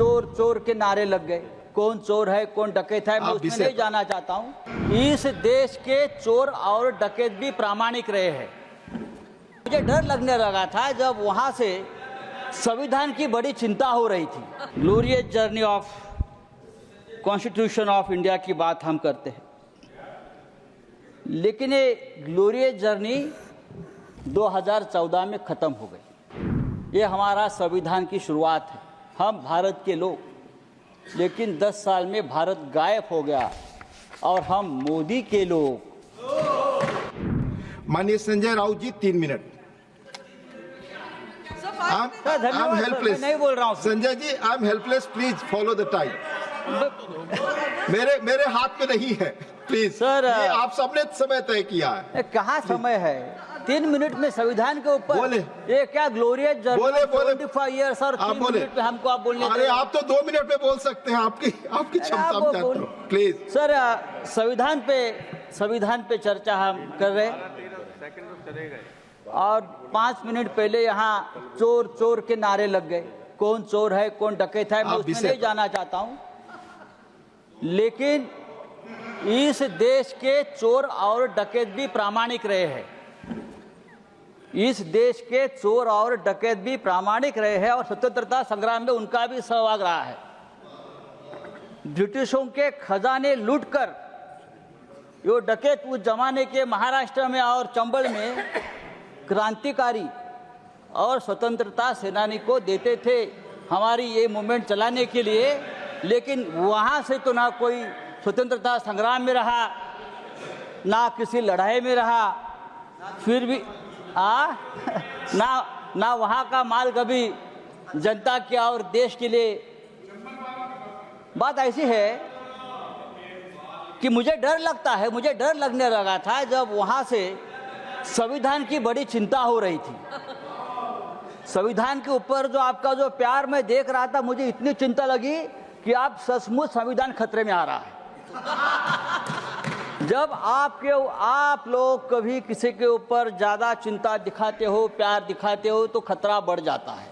चोर चोर के नारे लग गए। कौन चोर है कौन डकैत है मैं उसमें नहीं जाना चाहता हूँ। इस देश के चोर और डकैत भी प्रामाणिक रहे हैं। मुझे डर लगने लगा था जब वहां से संविधान की बड़ी चिंता हो रही थी। Glorious journey of constitution of India की बात हम करते हैं, लेकिन ये ग्लोरियस जर्नी 2014 में खत्म हो गई। ये हमारा संविधान की शुरुआत है। हम भारत के लोग, लेकिन 10 साल में भारत गायब हो गया और हम मोदी के लोग। माननीय संजय राउत जी 3 मिनट। I'm helpless. नहीं बोल रहा हूँ Sanjay ji, I'm helpless. Please follow the time. मेरे हाथ में नहीं है, प्लीज सर। ये आप सबने समय तय किया है। कहाँ समय है? 3 मिनट में संविधान के ऊपर बोले। ये क्या ग्लोरियस जर्नी? बोले 25 ईयर्स और 3 मिनट में हमको आप बोलने। अरे आप तो 2 मिनट में बोल सकते हैं, आपकी क्षमता में जानता हूं। प्लीज सर, संविधान पे चर्चा हम कर रहे हैं और 5 मिनट पहले यहाँ चोर चोर के नारे लग गए। कौन चोर है कौन डकैत है मैं उसमें नहीं जाना चाहता हूँ, लेकिन इस देश के चोर और डकैत भी प्रामाणिक रहे हैं। इस देश के चोर और डकैत भी प्रामाणिक रहे हैं और स्वतंत्रता संग्राम में उनका भी सहभाग रहा है। ब्रिटिशों के खजाने लूटकर यो डकैत उस जमाने के महाराष्ट्र में और चंबल में क्रांतिकारी और स्वतंत्रता सेनानी को देते थे हमारी ये मूवमेंट चलाने के लिए, लेकिन वहाँ से तो ना कोई स्वतंत्रता संग्राम में रहा ना किसी लड़ाई में रहा, फिर भी ना वहाँ का माल कभी जनता के और देश के लिए। बात ऐसी है कि मुझे डर लगने लगा था जब वहाँ से संविधान की बड़ी चिंता हो रही थी। संविधान के ऊपर जो आपका जो प्यार मैं देख रहा था, मुझे इतनी चिंता लगी कि आप सचमुच संविधान खतरे में आ रहा है। जब आप लोग कभी किसी के ऊपर ज्यादा चिंता दिखाते हो, प्यार दिखाते हो, तो खतरा बढ़ जाता है।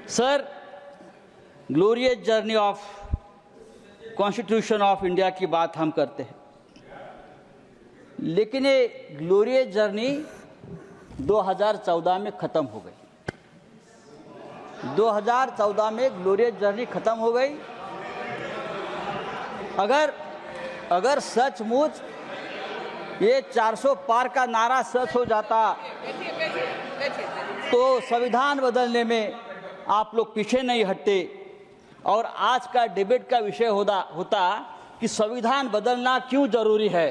Sir, glorious journey of constitution of India की बात हम करते हैं, लेकिन ये ग्लोरियस जर्नी 2014 में खत्म हो गई। 2014 में ग्लोरियस जर्नी खत्म हो गई। अगर सचमुच ये 400 पार का नारा सच हो जाता तो संविधान बदलने में आप लोग पीछे नहीं हटते और आज का डिबेट का विषय होता कि संविधान बदलना क्यों जरूरी है।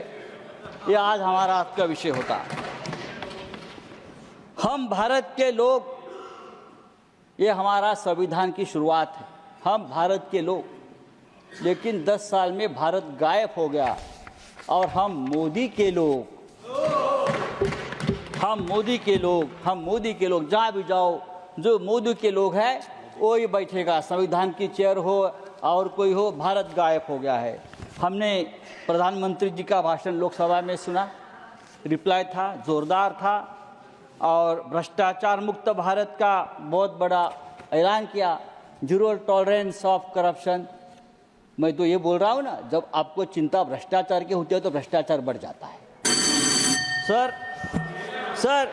ये आज हमारा आज का विषय होता। हम भारत के लोग, ये हमारा संविधान की शुरुआत है। हम भारत के लोग, लेकिन 10 साल में भारत गायब हो गया और हम मोदी के लोग जहाँ भी जाओ, जो मोदी के लोग हैं वो ही बैठेगा। संविधान की चेयर हो और कोई हो, भारत गायब हो गया है। हमने प्रधानमंत्री जी का भाषण लोकसभा में सुना, रिप्लाई था, जोरदार था और भ्रष्टाचार मुक्त भारत का बहुत बड़ा ऐलान किया, 0 टॉलरेंस ऑफ करप्शन। मैं तो ये बोल रहा हूँ ना, जब आपको चिंता भ्रष्टाचार की होती है तो भ्रष्टाचार बढ़ जाता है। सर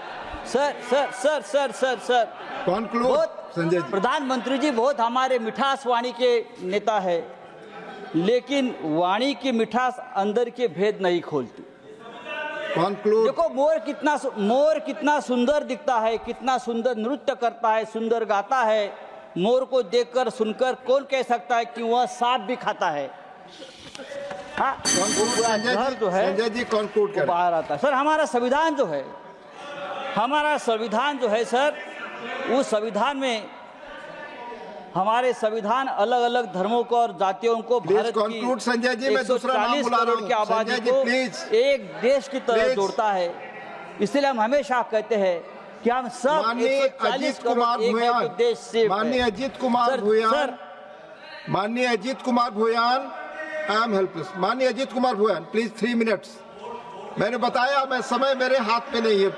संजय जी, प्रधानमंत्री जी बहुत हमारे मिठास वाणी के नेता है, लेकिन वाणी की मिठास अंदर के भेद नहीं खोलती। देखो, मोर कितना सुंदर दिखता है, कितना सुंदर नृत्य करता है, सुंदर गाता है। मोर को देखकर सुनकर कौन कह सकता है कि वह सांप भी खाता है? हाँ, संजय जी कंक्लूड कर बाहर आता है। सर, हमारा संविधान जो है सर, उस संविधान में हमारे संविधान अलग अलग धर्मों को और जातियों को, भारत की संजय जी, मैं दूसरा नाम बुला रहा हूं। की आबादी को एक देश की तरह जोड़ता है। इसलिए हम हमेशा कहते हैं कि हम सब माननीय Ajit Kumar Bhuyan, I am helpless. माननीय अजीत कुमार भूयान, प्लीज 3 मिनट्स। मैंने बताया, मैं समय मेरे हाथ में नहीं है।